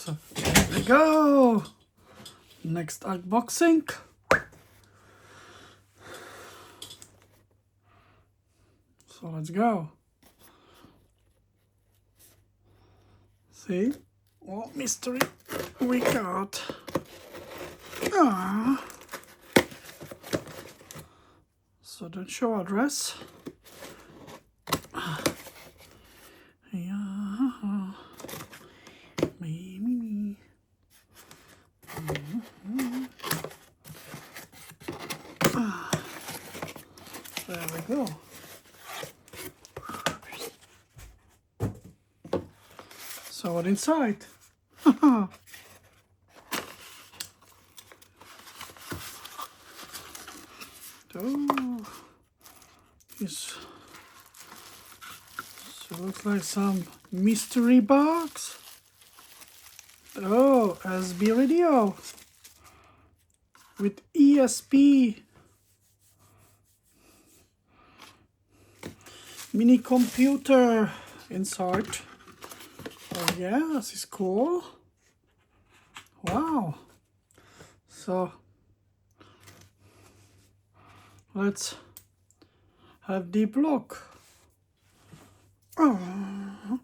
So here we go. Next unboxing. So let's go. See what mystery we got. Ah. So don't show address. Yeah. Me. There we go. So what inside? Oh, this looks like some mystery box. Oh, SSB radio with ESP mini computer inside. Oh yeah, this is cool. Wow. So let's have deep look. Oh.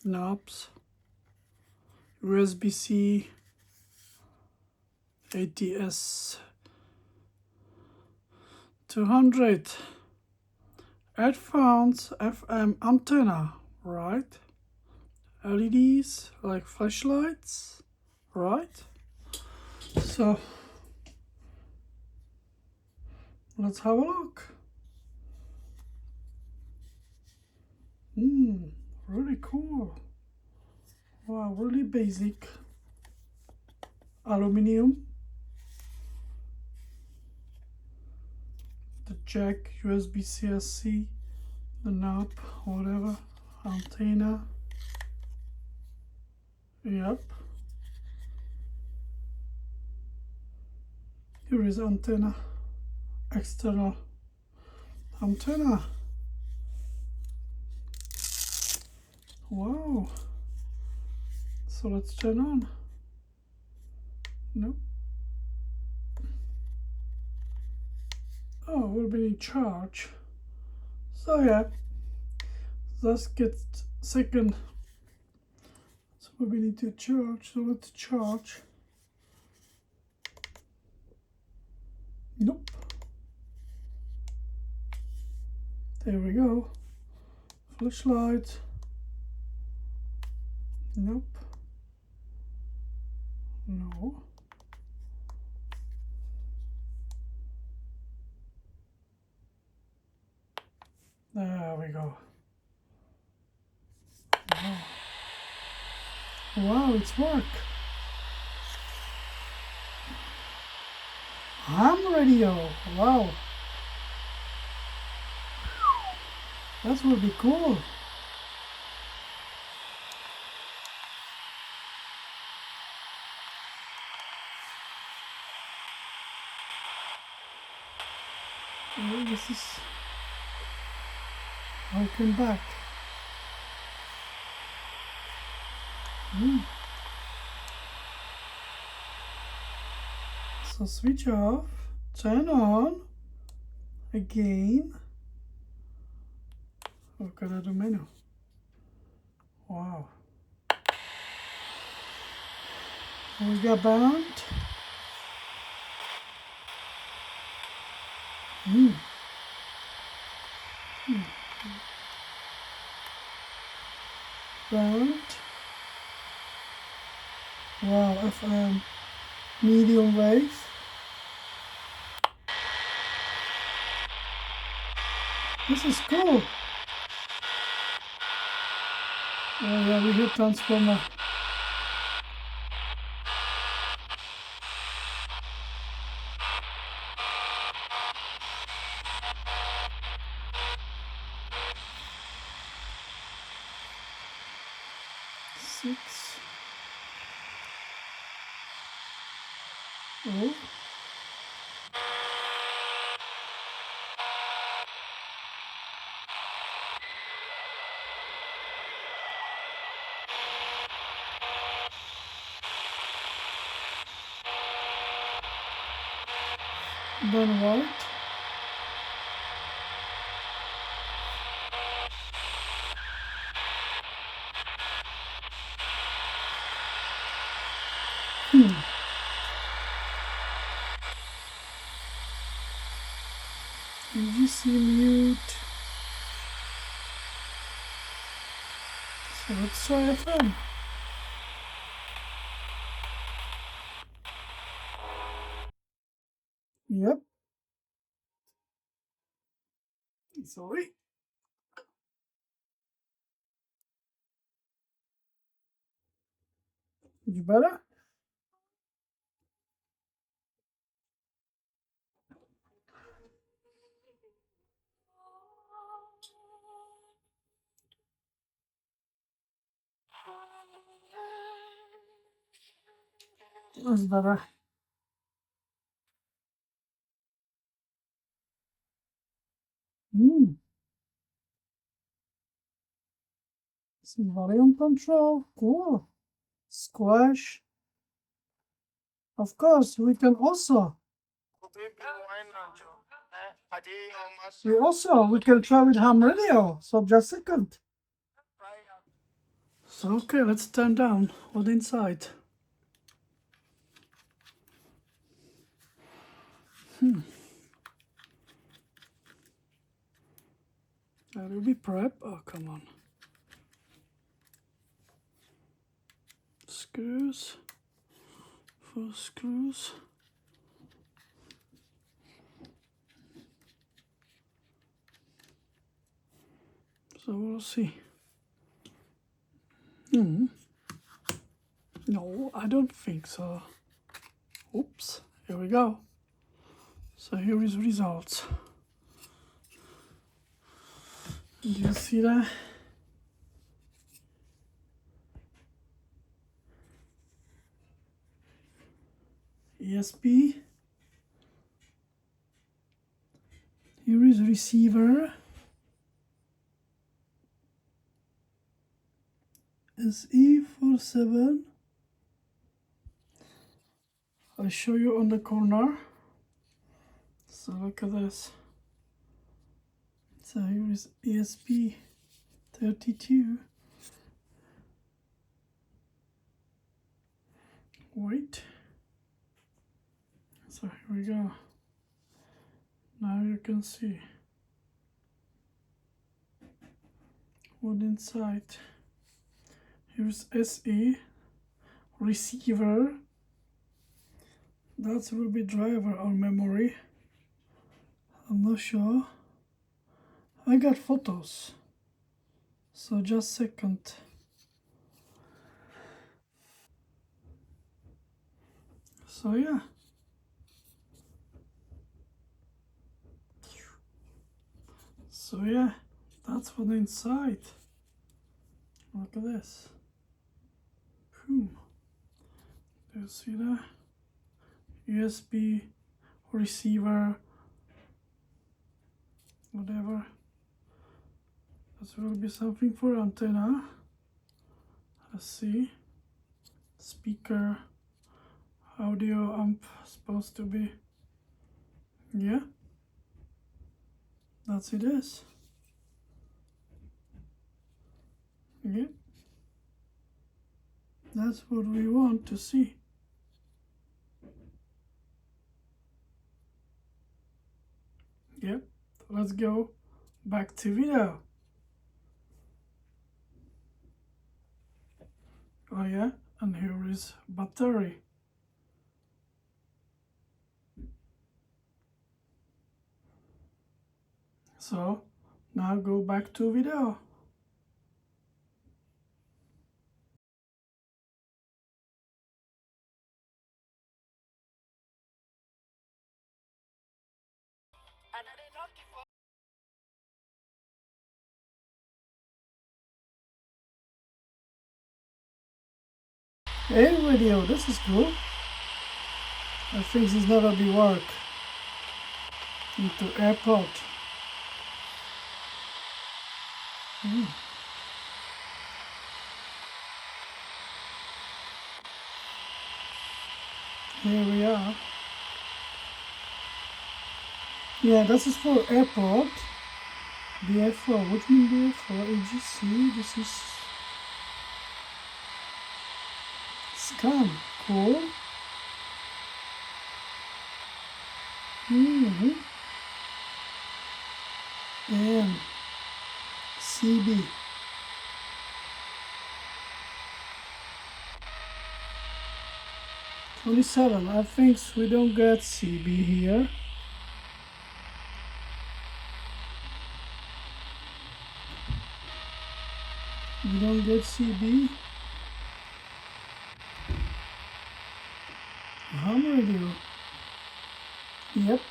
Knobs. USB-C. ATS200. Headphones, FM antenna, right? LEDs like flashlights, right? So let's have a look. Really cool. Wow, really basic. Aluminium. The jack, USB-C, the knob, whatever, antenna. Yep. Here is antenna, external antenna. Wow. So let's turn on. Nope. Oh, we'll be in charge. So yeah, let's get second. So we need to charge. So let's charge. Nope. There we go. Flashlight. Nope. No. There we go. Wow, wow, it's work. Ham radio. Wow. That would be cool. Oh, this is welcome back. So switch off, turn on again. Look at the menu. Wow. We got bound. Bound. Wow, FM medium wave. This is cool. Oh yeah, we hear transformer. Six. Oh. Then white. UGC mute. So let's try FM. Yep. Sorry. You better? That's better. Some volume control. Cool. Squash. Of course, we can also. We can try with ham radio. So just a second. So okay, let's turn down what inside. That will be prep. Oh come on. Screws. 4 screws. So we'll see. No, I don't think so. Oops, here we go. So here is results. Do you see that? ESP. Here is receiver. SE47. I'll show you on the corner. So look at this. So here is ESP32. Wait. So here we go. Now you can see what inside. Here's SE receiver. That will be driver or memory. I'm not sure. I got photos. So just a second. So yeah. So yeah, that's what inside. Look at this. Boom. Do you see that? USB, receiver, whatever. This will be something for antenna. Let's see. Speaker, audio amp, supposed to be. Yeah. That's it is. Yeah. That's what we want to see. Yep. Let's go back to video. Oh yeah, and here is battery. So now go back to video. Hey video, this is cool. I think this never be work. Into airport. Here we are. Yeah, this is for airport. BF4, which means BF4, AGC, this is scan, cool. And CB. 27, I think we don't get CB here. We don't get CB. Ham radio. Yep.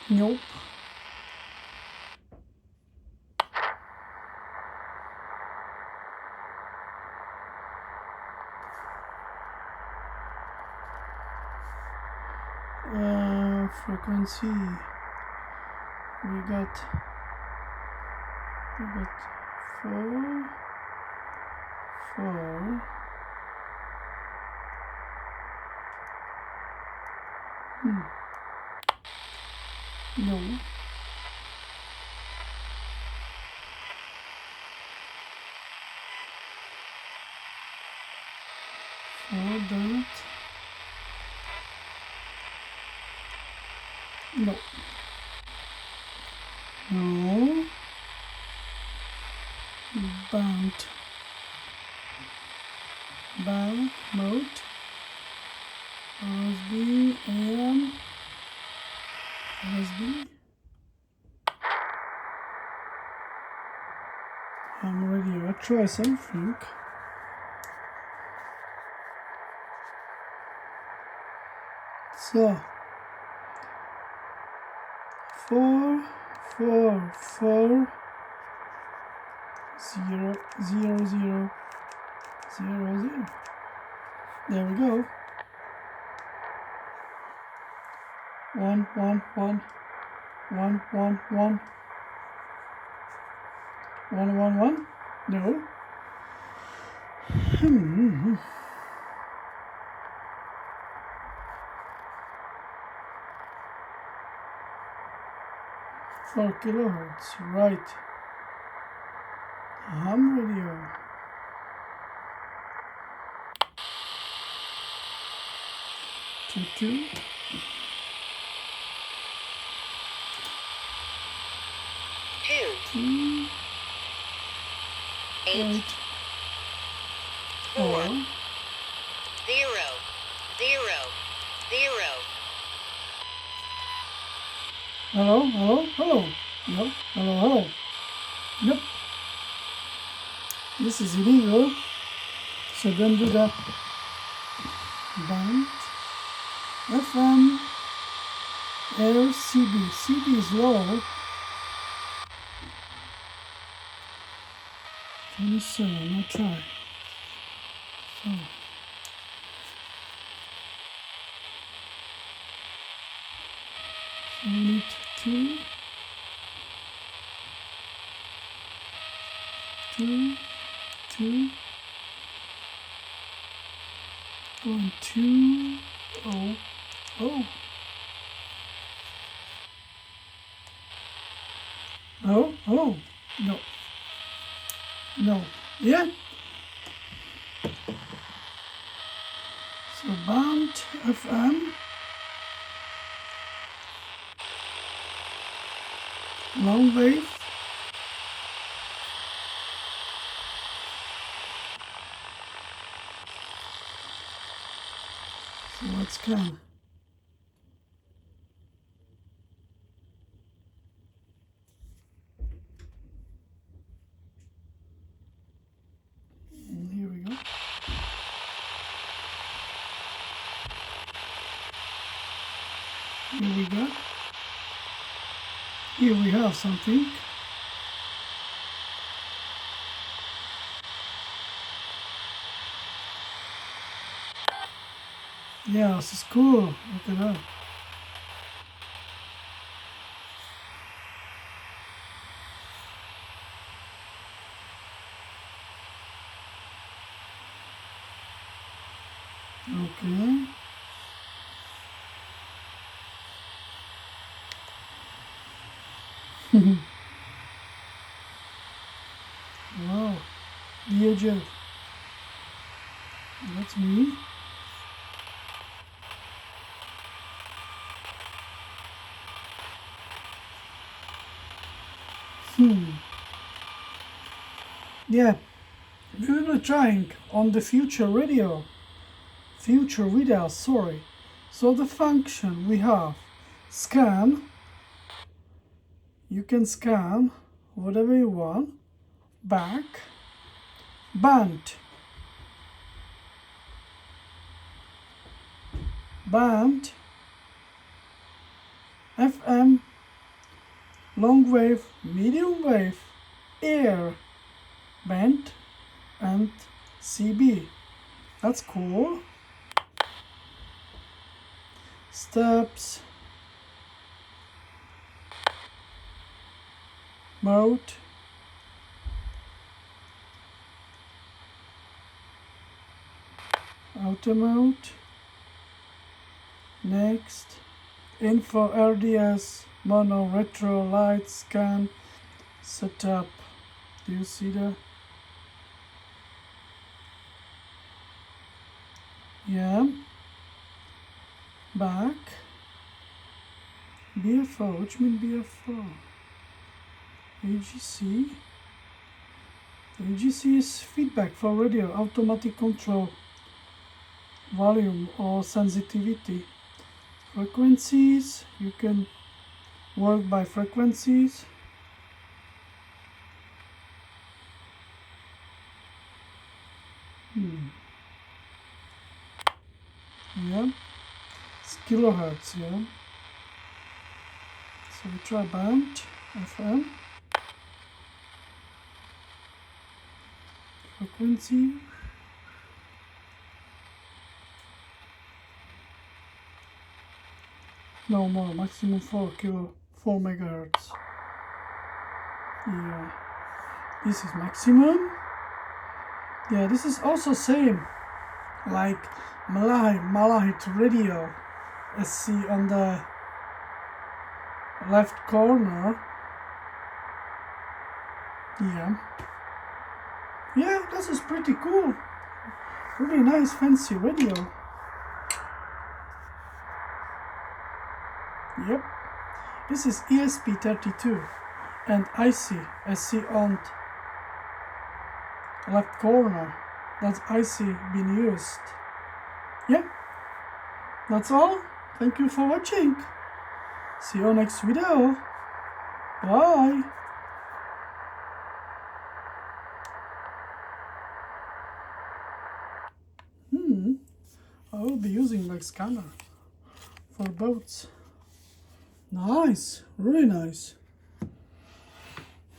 Nope. Frequency. We got 4. No. That. No. No. Bound. Back mode. LSB AM. LSB. I'm ready. I'll try something. So 4 4 4 0 0 0 0 0. There we go. 1 1 1 1 1 1 1 1 1. No. Four kilohertz, right. Ham radio. Two. 2 8 4 0 0 0. Hello. No. Hello. Nope. This is illegal. So don't do that. Band. FM. LCB. CB is low. 27. I'll try. So. So we need 2. 1 2 0 0. Oh, no, yeah. So band FM, long wave, so let's scan. Here we go. Here we have something. Yeah, this is cool. Look at that. Okay. Wow. The agent. That's me. Yeah. We will be trying on the future video. Future video, sorry. So the function we have scan. You can scan whatever you want. Back. Band. Band. FM. Long wave, medium wave, air, band, and CB. That's cool. Steps, mode, auto mode, next, info RDS, mono, retro, light, scan, setup. Do you see that? Yeah. Back. BFO, which means BFO? AGC. AGC is feedback for radio, automatic control, volume or sensitivity. Frequencies, you can work by frequencies. Yeah, it's kilohertz, yeah. So we try band, FM. Frequency. No more, maximum 4 megahertz. Yeah, this is maximum. Yeah, this is also same like Malahit radio, as see on the left corner. Yeah, this is pretty cool. Really nice fancy radio. Yep. This is ESP32 and IC, as see on left corner. That's IC being used. Yeah, that's all. Thank you for watching. See you next video. Bye. I will be using my scanner for boats. Nice, really nice.